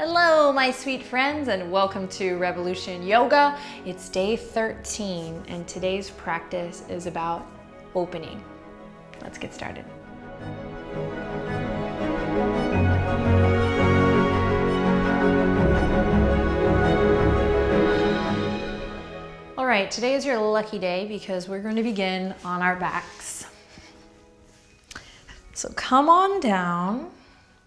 Hello, my sweet friends, and welcome to Revolution Yoga. It's day 13, and today's practice is about opening. Let's get started. All right, today is your lucky day because we're going to begin on our backs. So come on down.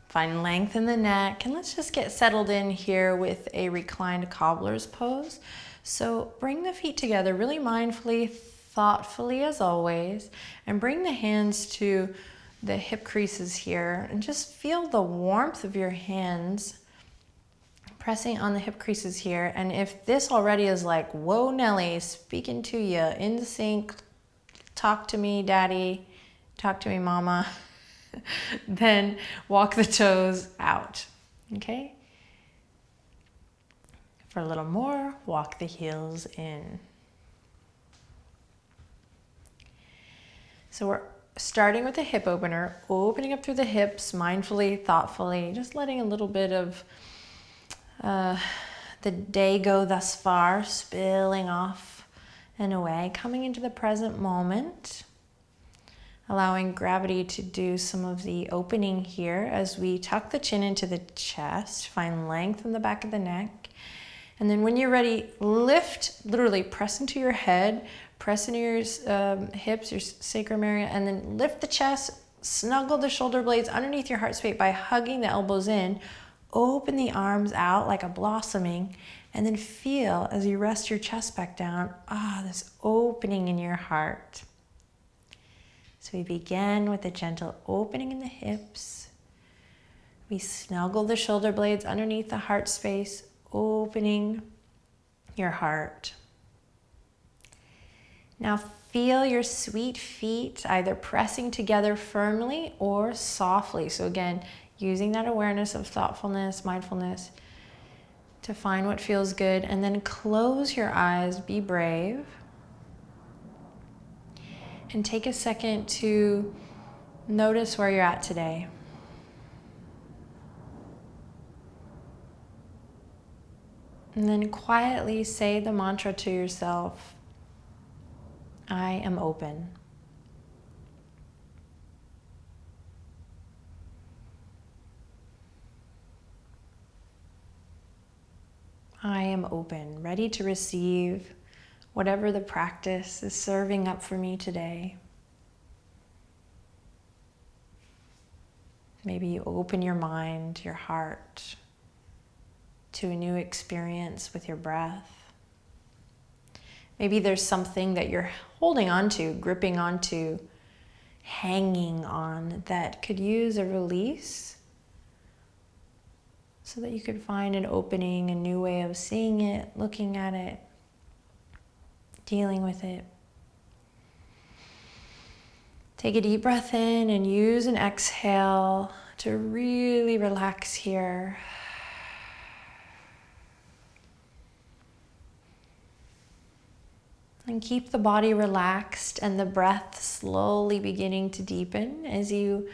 Find length in the neck, and let's just get settled in here with a reclined cobbler's pose. So bring the feet together really mindfully, thoughtfully as always, and bring the hands to the hip creases here, and just feel the warmth of your hands pressing on the hip creases here. And if this already is like, whoa Nelly, speaking to you, in sync, talk to me daddy, talk to me mama, then walk the toes out, okay? For a little more, walk the heels in. So we're starting with the hip opener, opening up through the hips, mindfully, thoughtfully, just letting a little bit of the day go thus far, spilling off and away, coming into the present moment. Allowing gravity to do some of the opening here as we tuck the chin into the chest, find length in the back of the neck. And then when you're ready, lift, literally press into your head, press into your hips, your sacrum area, and then lift the chest, snuggle the shoulder blades underneath your heart space by hugging the elbows in, open the arms out like a blossoming, and then feel as you rest your chest back down, this opening in your heart. So we begin with a gentle opening in the hips. We snuggle the shoulder blades underneath the heart space, opening your heart. Now feel your sweet feet either pressing together firmly or softly. So again, using that awareness of thoughtfulness, mindfulness to find what feels good, and then close your eyes, be brave. And take a second to notice where you're at today. And then quietly say the mantra to yourself, I am open. I am open, ready to receive whatever the practice is serving up for me today. Maybe you open your mind, your heart to a new experience with your breath. Maybe there's something that you're holding onto, gripping onto, hanging on that could use a release so that you could find an opening, a new way of seeing it, looking at it, dealing with it. Take a deep breath in and use an exhale to really relax here. And keep the body relaxed and the breath slowly beginning to deepen as you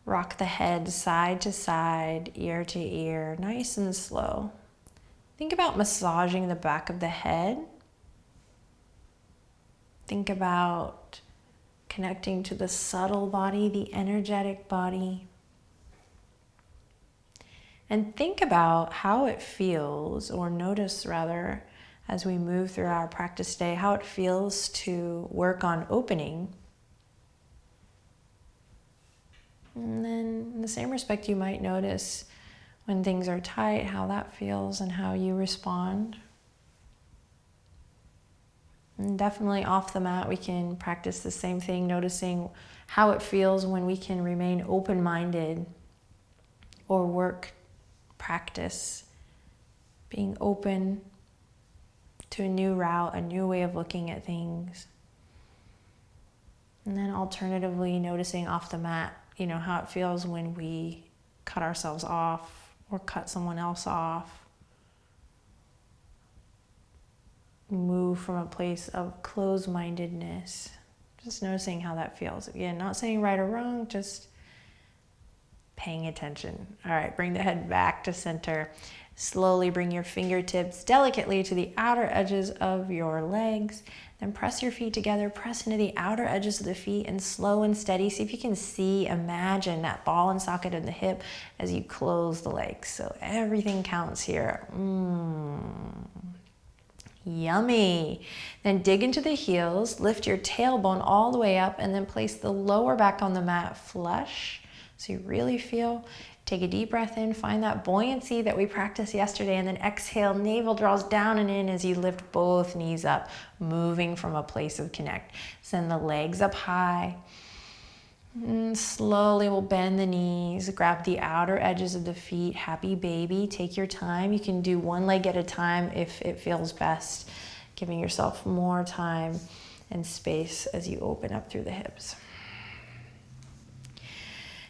rock the head side to side, ear to ear, nice and slow. Think about massaging the back of the head. Think about connecting to the subtle body, the energetic body. And think about how it feels, or notice rather, as we move through our practice day, how it feels to work on opening. And then in the same respect, you might notice when things are tight, how that feels and how you respond. And definitely off the mat, we can practice the same thing, noticing how it feels when we can remain open-minded or practice being open to a new route, a new way of looking at things. And then alternatively, noticing off the mat, how it feels when we cut ourselves off or cut someone else off. Move from a place of closed-mindedness. Just noticing how that feels. Again, not saying right or wrong, just paying attention. All right, bring the head back to center. Slowly bring your fingertips delicately to the outer edges of your legs. Then press your feet together, press into the outer edges of the feet, and slow and steady. See if you can imagine that ball and socket in the hip as you close the legs. So everything counts here. Yummy. Then dig into the heels, lift your tailbone all the way up, and then place the lower back on the mat flush. So you really feel. Take a deep breath in, find that buoyancy that we practiced yesterday, and then exhale, navel draws down and in as you lift both knees up, moving from a place of connect. Send the legs up high. And slowly we'll bend the knees, grab the outer edges of the feet, happy baby. Take your time. You can do one leg at a time if it feels best, giving yourself more time and space as you open up through the hips.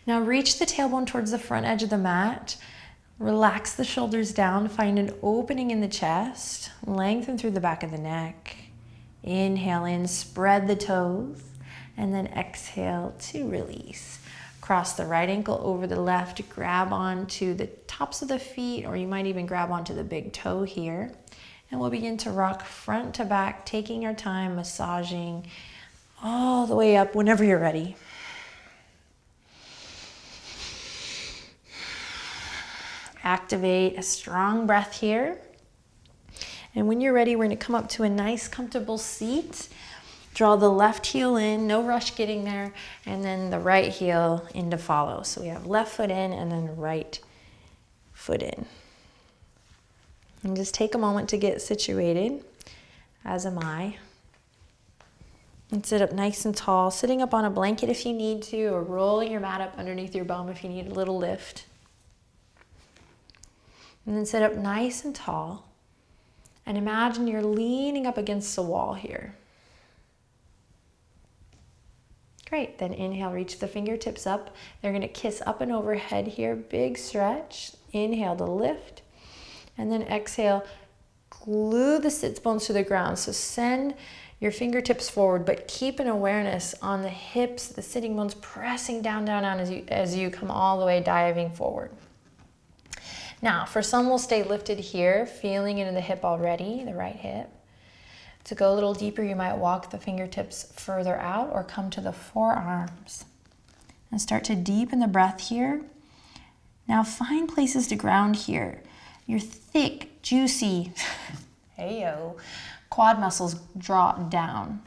Now reach the tailbone towards the front edge of the mat. Relax the shoulders down. Find an opening in the chest. Lengthen through the back of the neck. Inhale in, spread the toes. And then exhale to release. Cross the right ankle over the left. Grab onto the tops of the feet, or you might even grab onto the big toe here. And we'll begin to rock front to back, taking our time, massaging all the way up whenever you're ready. Activate a strong breath here. And when you're ready, we're going to come up to a nice comfortable seat. Draw the left heel in, no rush getting there, and then the right heel in to follow. So we have left foot in and then right foot in. And just take a moment to get situated, as am I. And sit up nice and tall, sitting up on a blanket if you need to, or rolling your mat up underneath your bum if you need a little lift. And then sit up nice and tall and imagine you're leaning up against the wall here. Great, then inhale, reach the fingertips up. They're gonna kiss up and overhead here, big stretch. Inhale to lift, and then exhale, glue the sits bones to the ground. So send your fingertips forward, but keep an awareness on the hips, the sitting bones pressing down, down, down as you come all the way diving forward. Now, for some, we'll stay lifted here, feeling it in the hip already, the right hip. To go a little deeper, you might walk the fingertips further out or come to the forearms. And start to deepen the breath here. Now find places to ground here. Your thick, juicy, hey-yo, quad muscles draw down.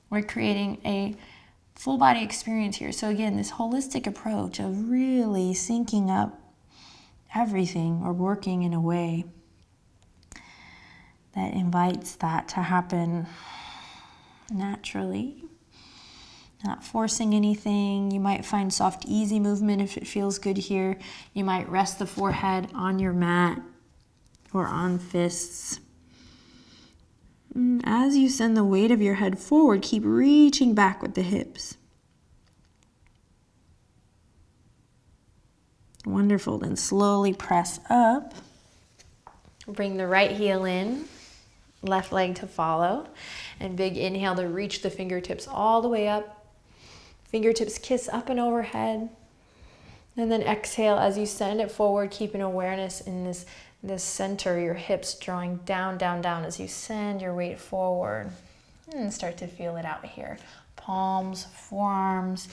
We're creating a full body experience here. So again, this holistic approach of really syncing up everything or working in a way that invites that to happen naturally, not forcing anything. You might find soft, easy movement if it feels good here. You might rest the forehead on your mat or on fists. As you send the weight of your head forward, keep reaching back with the hips. Wonderful. Then slowly press up. Bring the right heel in, left leg to follow, and big inhale to reach the fingertips all the way up. Fingertips kiss up and overhead. And then exhale as you send it forward, keep an awareness in this center, your hips drawing down, down, down as you send your weight forward. And start to feel it out here. Palms, forearms,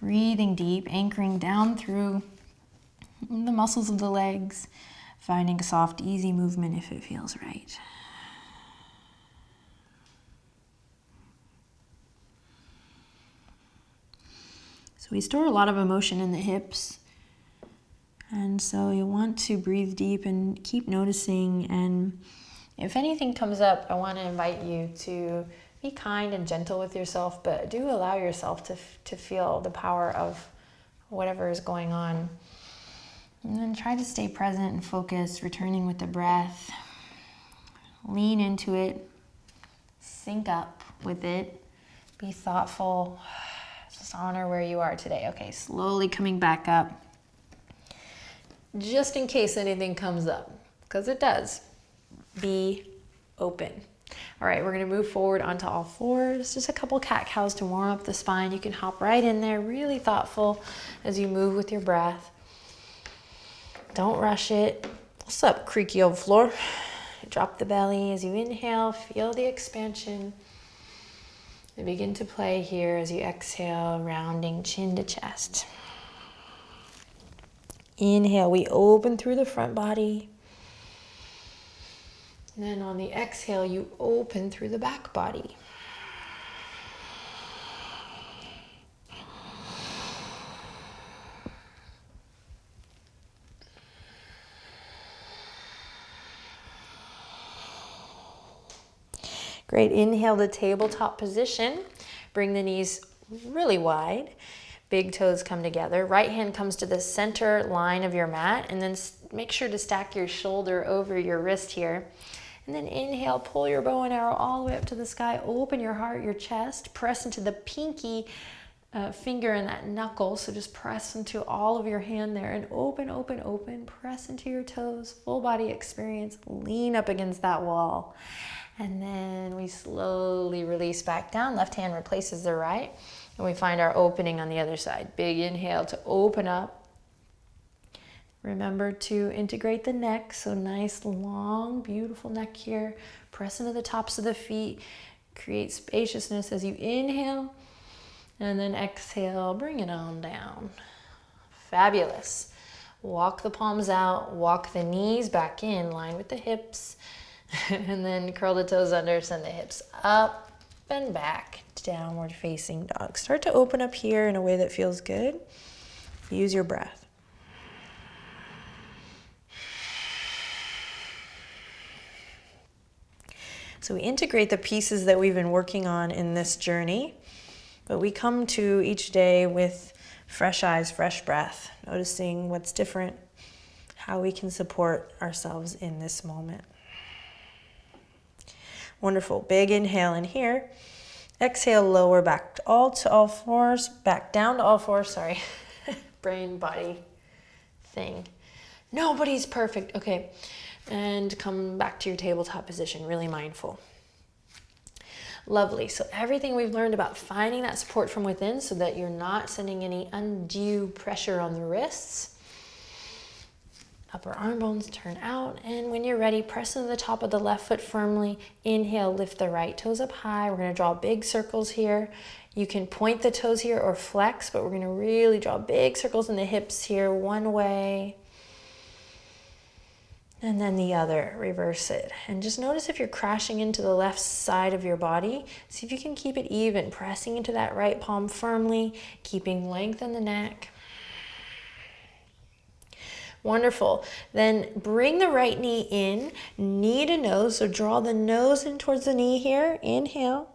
breathing deep, anchoring down through the muscles of the legs, finding soft, easy movement if it feels right. So we store a lot of emotion in the hips, and so you want to breathe deep and keep noticing. And if anything comes up, I want to invite you to be kind and gentle with yourself, but do allow yourself to feel the power of whatever is going on. And then try to stay present and focused, returning with the breath. Lean into it, sync up with it, be thoughtful, just honor where you are today. Okay, slowly coming back up. Just in case anything comes up, because it does, be open. All right, we're gonna move forward onto all fours. Just a couple cat-cows to warm up the spine. You can hop right in there, really thoughtful as you move with your breath. Don't rush it. What's up, creaky old floor? Drop the belly as you inhale, feel the expansion. And begin to play here as you exhale, rounding chin to chest. Inhale, we open through the front body. And then on the exhale, you open through the back body. Great, inhale to tabletop position. Bring the knees really wide. Big toes come together. Right hand comes to the center line of your mat, and then make sure to stack your shoulder over your wrist here. And then inhale, pull your bow and arrow all the way up to the sky. Open your heart, your chest. Press into the pinky finger and that knuckle. So just press into all of your hand there and open, open, open. Press into your toes. Full body experience. Lean up against that wall. And then we slowly release back down. Left hand replaces the right. And we find our opening on the other side. Big inhale to open up. Remember to integrate the neck. So nice, long, beautiful neck here. Press into the tops of the feet. Create spaciousness as you inhale. And then exhale, bring it on down. Fabulous. Walk the palms out. Walk the knees back in line with the hips. And then curl the toes under, send the hips up and back. Downward facing dog. Start to open up here in a way that feels good. Use your breath. So we integrate the pieces that we've been working on in this journey, but we come to each day with fresh eyes, fresh breath, noticing what's different, how we can support ourselves in this moment. Wonderful. Big inhale in here. Exhale, lower back to all fours, back down to all fours, sorry. Brain, body thing. Nobody's perfect. Okay. And come back to your tabletop position, really mindful. Lovely. So everything we've learned about finding that support from within so that you're not sending any undue pressure on the wrists. Upper arm bones turn out, and when you're ready, press into the top of the left foot firmly. Inhale, lift the right toes up high. We're going to draw big circles here. You can point the toes here or flex, but we're going to really draw big circles in the hips here, one way. And then the other, reverse it. And just notice if you're crashing into the left side of your body. See if you can keep it even, pressing into that right palm firmly, keeping length in the neck. Wonderful. Then bring the right knee in, knee to nose. So draw the nose in towards the knee here. Inhale.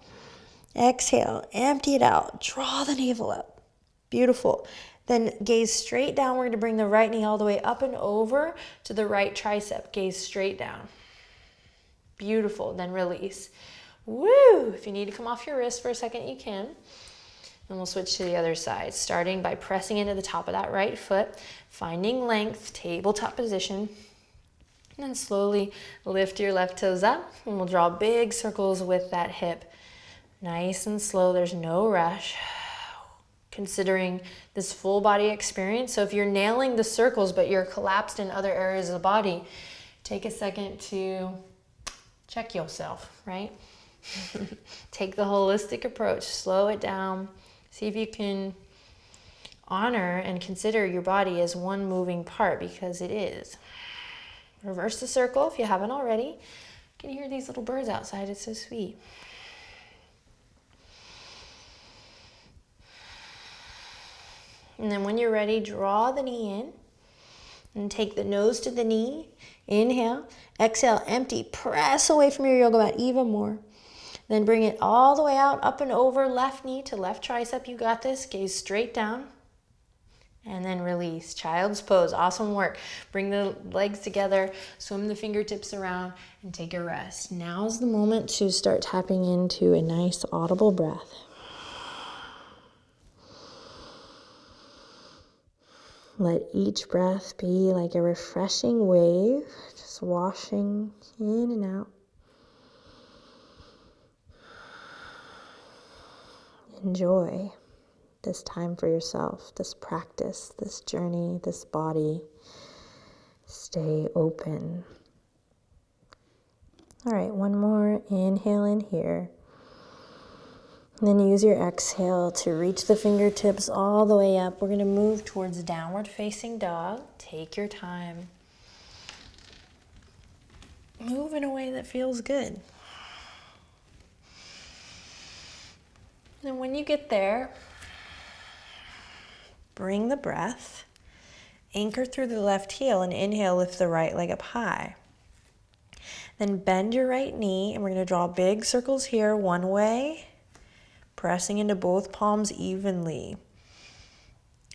Exhale. Empty it out. Draw the navel up. Beautiful. Then gaze straight down. We're going to bring the right knee all the way up and over to the right tricep. Gaze straight down. Beautiful. Then release. Woo! If you need to come off your wrist for a second, you can. And we'll switch to the other side, starting by pressing into the top of that right foot, finding length, tabletop position. And then slowly lift your left toes up, and we'll draw big circles with that hip. Nice and slow, there's no rush. Considering this full body experience. So if you're nailing the circles, but you're collapsed in other areas of the body, take a second to check yourself, right? Take the holistic approach, slow it down. See if you can honor and consider your body as one moving part, because it is. Reverse the circle if you haven't already. You can hear these little birds outside, it's so sweet. And then when you're ready, draw the knee in and take the nose to the knee. Inhale, exhale, empty. Press away from your yoga mat even more. Then bring it all the way out, up and over, left knee to left tricep. You got this. Gaze straight down. And then release. Child's pose. Awesome work. Bring the legs together, swim the fingertips around, and take a rest. Now's the moment to start tapping into a nice audible breath. Let each breath be like a refreshing wave, just washing in and out. enjoy this time for yourself, this practice, this journey, this body. Stay open. All right, one more inhale in here. And then use your exhale to reach the fingertips all the way up. We're going to move towards downward facing dog. Take your time. Move in a way that feels good. And when you get there, bring the breath. Anchor through the left heel and inhale, lift the right leg up high. Then bend your right knee and we're going to draw big circles here one way, pressing into both palms evenly.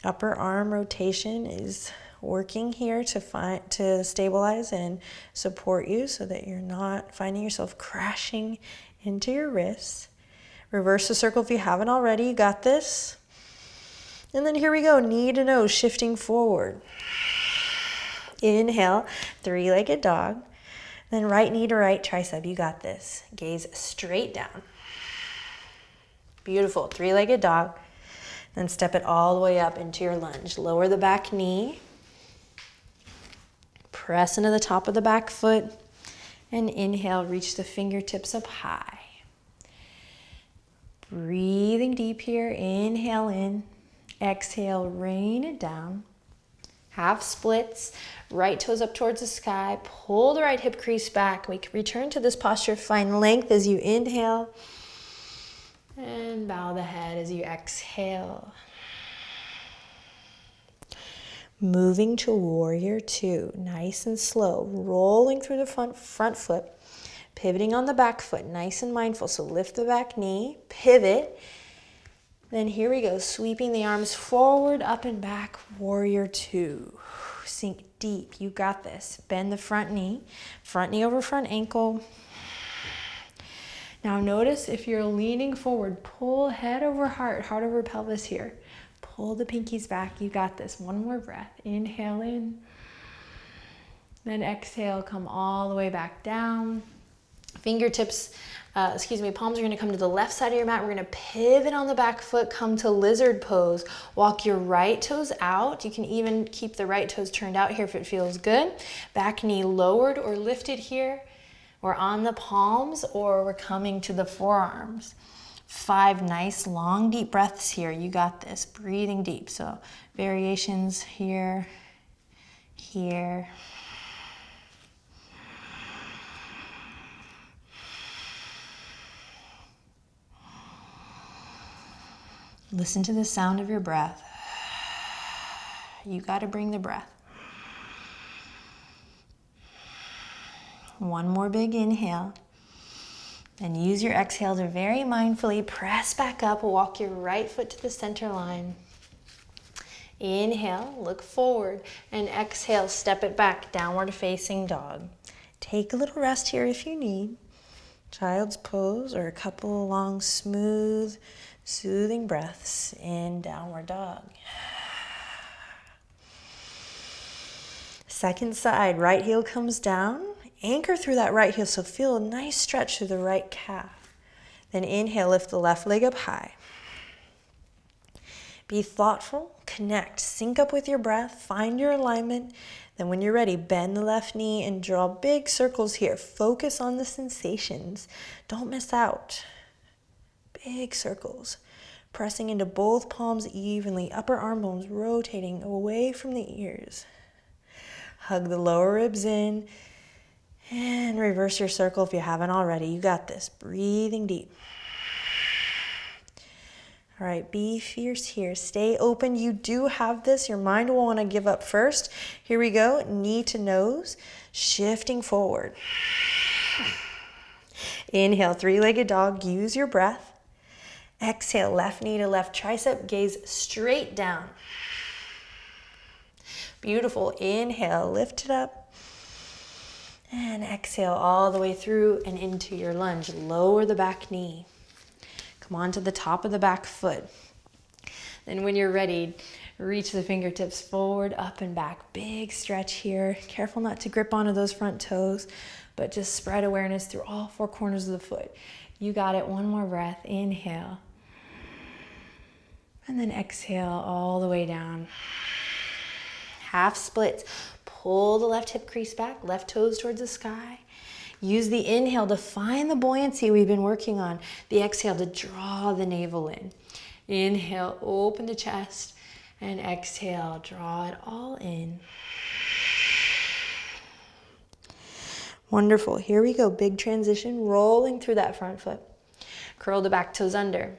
Upper arm rotation is working here to stabilize and support you so that you're not finding yourself crashing into your wrists. Reverse the circle if you haven't already. You got this. And then here we go, knee to nose, shifting forward. Inhale, three-legged dog. Then right knee to right tricep, you got this. Gaze straight down. Beautiful, three-legged dog. Then step it all the way up into your lunge. Lower the back knee. Press into the top of the back foot. And inhale, reach the fingertips up high. Breathing deep here, inhale in. Exhale, rain it down. Half splits, right toes up towards the sky. Pull the right hip crease back. We can return to this posture. Find length as you inhale. And bow the head as you exhale. Moving to warrior two. Nice and slow. Rolling through the front foot. Pivoting on the back foot. Nice and mindful. So lift the back knee. Pivot. Then here we go, sweeping the arms forward, up and back, warrior two. Sink deep, you got this. Bend the front knee over front ankle. Now notice if you're leaning forward, pull head over heart, heart over pelvis here. Pull the pinkies back, you got this. One more breath, inhale in. Then exhale, come all the way back down. Fingertips, palms are going to come to the left side of your mat. We're going to pivot on the back foot, come to lizard pose. Walk your right toes out. You can even keep the right toes turned out here if it feels good. Back knee lowered or lifted here. We're on the palms or we're coming to the forearms. 5 nice long deep breaths here. You got this. Breathing deep. So variations here, here. Listen to the sound of your breath. You got to bring the breath. One more big inhale. And use your exhale to very mindfully press back up. Walk your right foot to the center line. Inhale, look forward. And exhale, step it back, downward facing dog. Take a little rest here if you need. Child's pose or a couple long, smooth, soothing breaths in downward dog. Second side, right heel comes down. Anchor through that right heel, so feel a nice stretch through the right calf. Then inhale, lift the left leg up high. Be thoughtful, connect, sync up with your breath, find your alignment. Then when you're ready, bend the left knee and draw big circles here. Focus on the sensations. Don't miss out. Big circles. Pressing into both palms evenly, upper arm bones rotating away from the ears. Hug the lower ribs in and reverse your circle if you haven't already. You got this. Breathing deep. All right, be fierce here. Stay open. You do have this. Your mind will want to give up first. Here we go. Knee to nose, shifting forward. Inhale, three-legged dog. Use your breath. Exhale, left knee to left tricep. Gaze straight down. Beautiful. Inhale, lift it up. And exhale all the way through and into your lunge. Lower the back knee. Come on to the top of the back foot. Then when you're ready, reach the fingertips forward, up and back. Big stretch here. Careful not to grip onto those front toes, but just spread awareness through all 4 corners of the foot. You got it. One more breath. Inhale. And then exhale all the way down. Half splits. Pull the left hip crease back, left toes towards the sky. Use the inhale to find the buoyancy we've been working on. The exhale to draw the navel in. Inhale, open the chest. And exhale, draw it all in. Wonderful. Here we go. Big transition, rolling through that front foot. Curl the back toes under.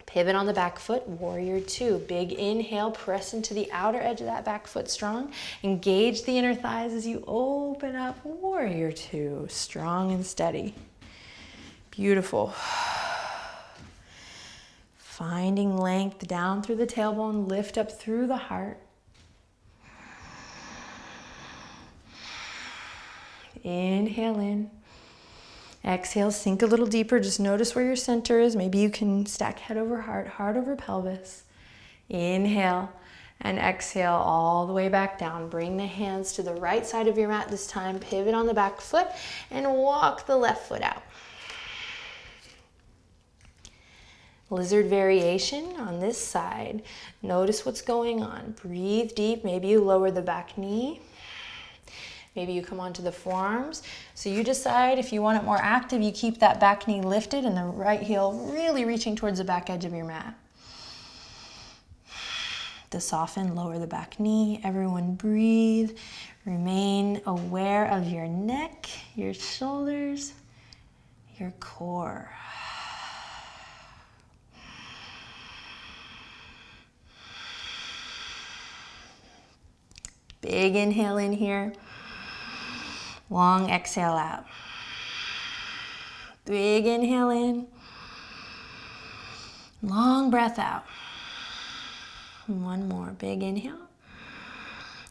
Pivot on the back foot, warrior two. Big inhale, press into the outer edge of that back foot strong. Engage the inner thighs as you open up, warrior two. Strong and steady. Beautiful. Finding length down through the tailbone, lift up through the heart. Inhale in. Exhale, sink a little deeper. Just notice where your center is. Maybe you can stack head over heart over pelvis. Inhale and exhale all the way back down. Bring the hands to the right side of your mat this time. Pivot on the back foot and walk the left foot out. Lizard variation on this side. Notice what's going on. Breathe deep. Maybe you lower the back knee. Maybe you come onto the forearms. So you decide if you want it more active, you keep that back knee lifted and the right heel really reaching towards the back edge of your mat. To soften, lower the back knee. Everyone breathe. Remain aware of your neck, your shoulders, your core. Big inhale in here. Long exhale out. Big inhale in. Long breath out. One more. Big inhale.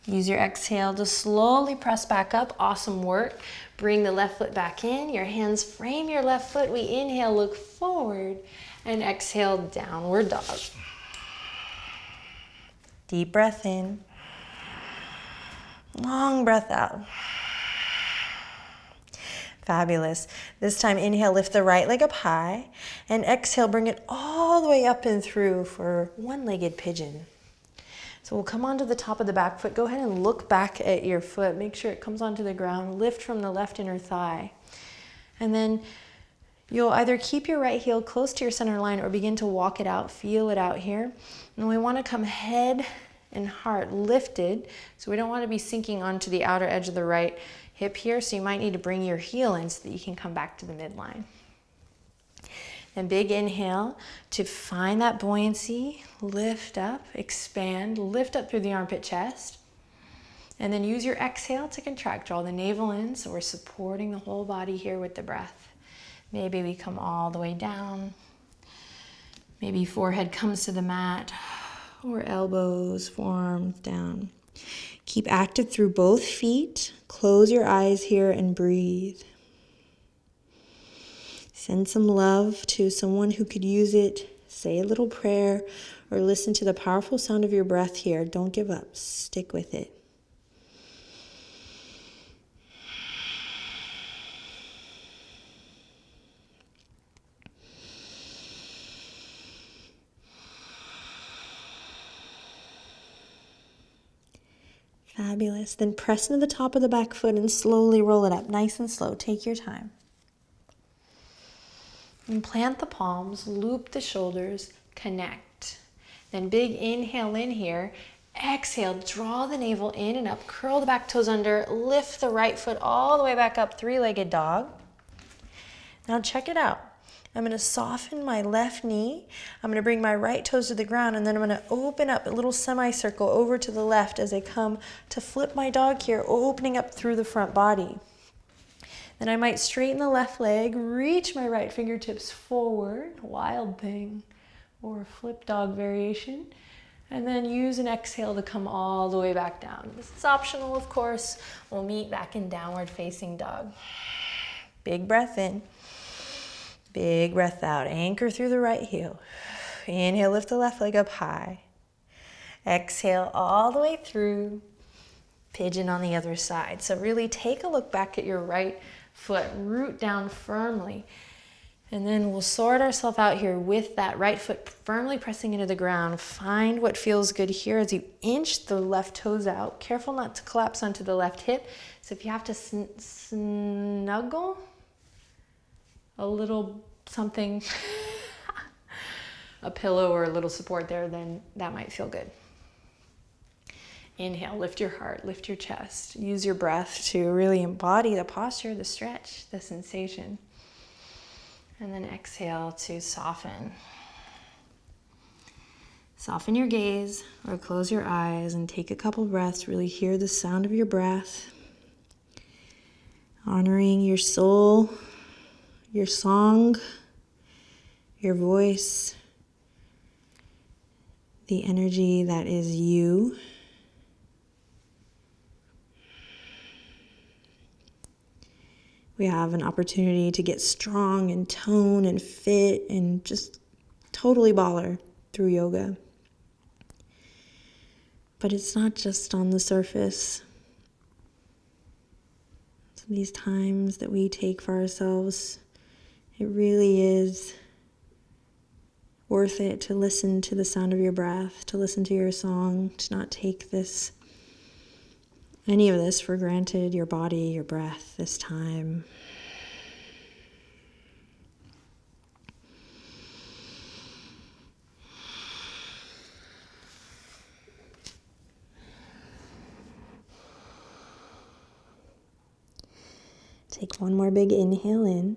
Use your exhale to slowly press back up. Awesome work. Bring the left foot back in. Your hands frame your left foot. We inhale, look forward, and exhale, downward dog. Deep breath in. Long breath out. Fabulous. This time, inhale, lift the right leg up high, and exhale, bring it all the way up and through for one-legged pigeon. So we'll come onto the top of the back foot. Go ahead and look back at your foot. Make sure it comes onto the ground. Lift from the left inner thigh. And then you'll either keep your right heel close to your center line or begin to walk it out, feel it out here. And we want to come head and heart lifted. So we don't want to be sinking onto the outer edge of the right hip here, so you might need to bring your heel in so that you can come back to the midline. Then big inhale to find that buoyancy, lift up, expand, lift up through the armpit chest. And then use your exhale to contract, draw the navel in, so we're supporting the whole body here with the breath. Maybe we come all the way down. Maybe forehead comes to the mat, or elbows, forearms down. Keep active through both feet. Close your eyes here and breathe. Send some love to someone who could use it. Say a little prayer or listen to the powerful sound of your breath here. Don't give up. Stick with it. Fabulous. Then press into the top of the back foot and slowly roll it up. Nice and slow. Take your time. And plant the palms, loop the shoulders, connect. Then big inhale in here. Exhale, draw the navel in and up. Curl the back toes under. Lift the right foot all the way back up, three-legged dog. Now check it out. I'm going to soften my left knee. I'm going to bring my right toes to the ground, and then I'm going to open up a little semicircle over to the left as I come to flip my dog here, opening up through the front body. Then I might straighten the left leg, reach my right fingertips forward, wild thing, or flip dog variation, and then use an exhale to come all the way back down. This is optional, of course. We'll meet back in downward facing dog. Big breath in. Big breath out. Anchor through the right heel. Inhale, lift the left leg up high. Exhale all the way through. Pigeon on the other side. So really take a look back at your right foot. Root down firmly. And then we'll sort ourselves out here with that right foot firmly pressing into the ground. Find what feels good here as you inch the left toes out. Careful not to collapse onto the left hip. So if you have to snuggle a little something, a pillow or a little support there, then that might feel good. Inhale, lift your heart, lift your chest. Use your breath to really embody the posture, the stretch, the sensation. And then exhale to soften. Soften your gaze or close your eyes and take a couple breaths. Really hear the sound of your breath. Honoring your soul, your song, your voice, the energy that is you. We have an opportunity to get strong and tone and fit and just totally baller through yoga. But it's not just on the surface. So these times that we take for ourselves, it really is worth it to listen to the sound of your breath, to listen to your song, to not take any of this for granted, your body, your breath, this time. Take one more big inhale in.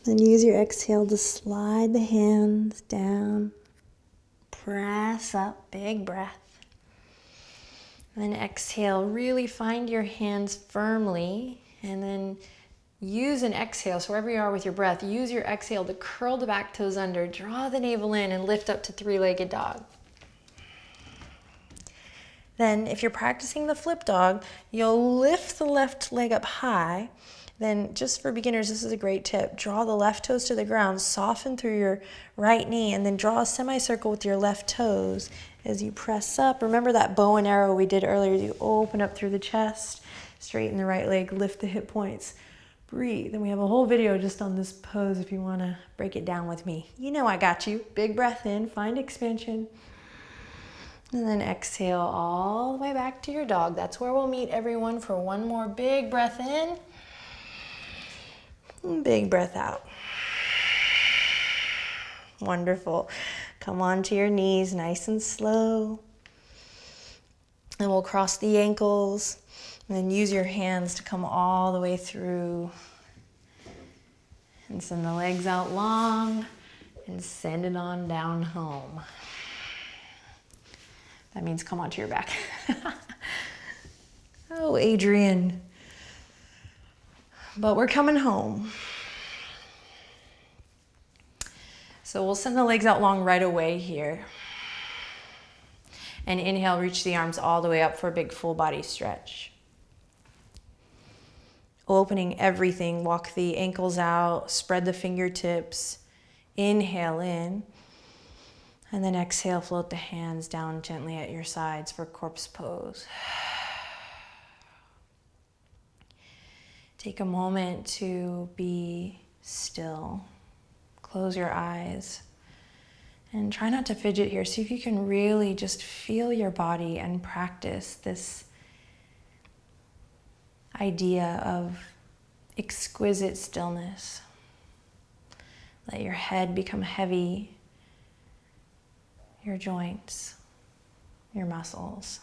Then use your exhale to slide the hands down. Press up, big breath. Then exhale, really find your hands firmly, and then use an exhale. So wherever you are with your breath, use your exhale to curl the back toes under, draw the navel in, and lift up to three-legged dog. Then if you're practicing the flip dog, you'll lift the left leg up high. Then just for beginners, this is a great tip. Draw the left toes to the ground, soften through your right knee, and then draw a semicircle with your left toes as you press up. Remember that bow and arrow we did earlier. You open up through the chest, straighten the right leg, lift the hip points, breathe. And we have a whole video just on this pose if you want to break it down with me. You know I got you. Big breath in, find expansion. And then exhale all the way back to your dog. That's where we'll meet everyone for one more big breath in. And big breath out. Wonderful. Come onto your knees nice and slow. And we'll cross the ankles. And then use your hands to come all the way through. And send the legs out long. And send it on down home. That means come onto your back. Oh, Adriene. But we're coming home. So we'll send the legs out long right away here. And inhale, reach the arms all the way up for a big full body stretch. Opening everything, walk the ankles out, spread the fingertips. Inhale in. And then exhale, float the hands down gently at your sides for corpse pose. Take a moment to be still. Close your eyes. And try not to fidget here. See if you can really just feel your body and practice this idea of exquisite stillness. Let your head become heavy. Your joints, your muscles.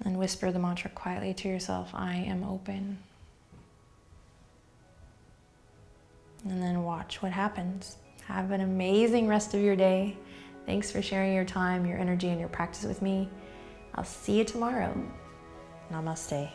And whisper the mantra quietly to yourself, I am open. And then watch what happens. Have an amazing rest of your day. Thanks for sharing your time, your energy, and your practice with me. I'll see you tomorrow. Namaste.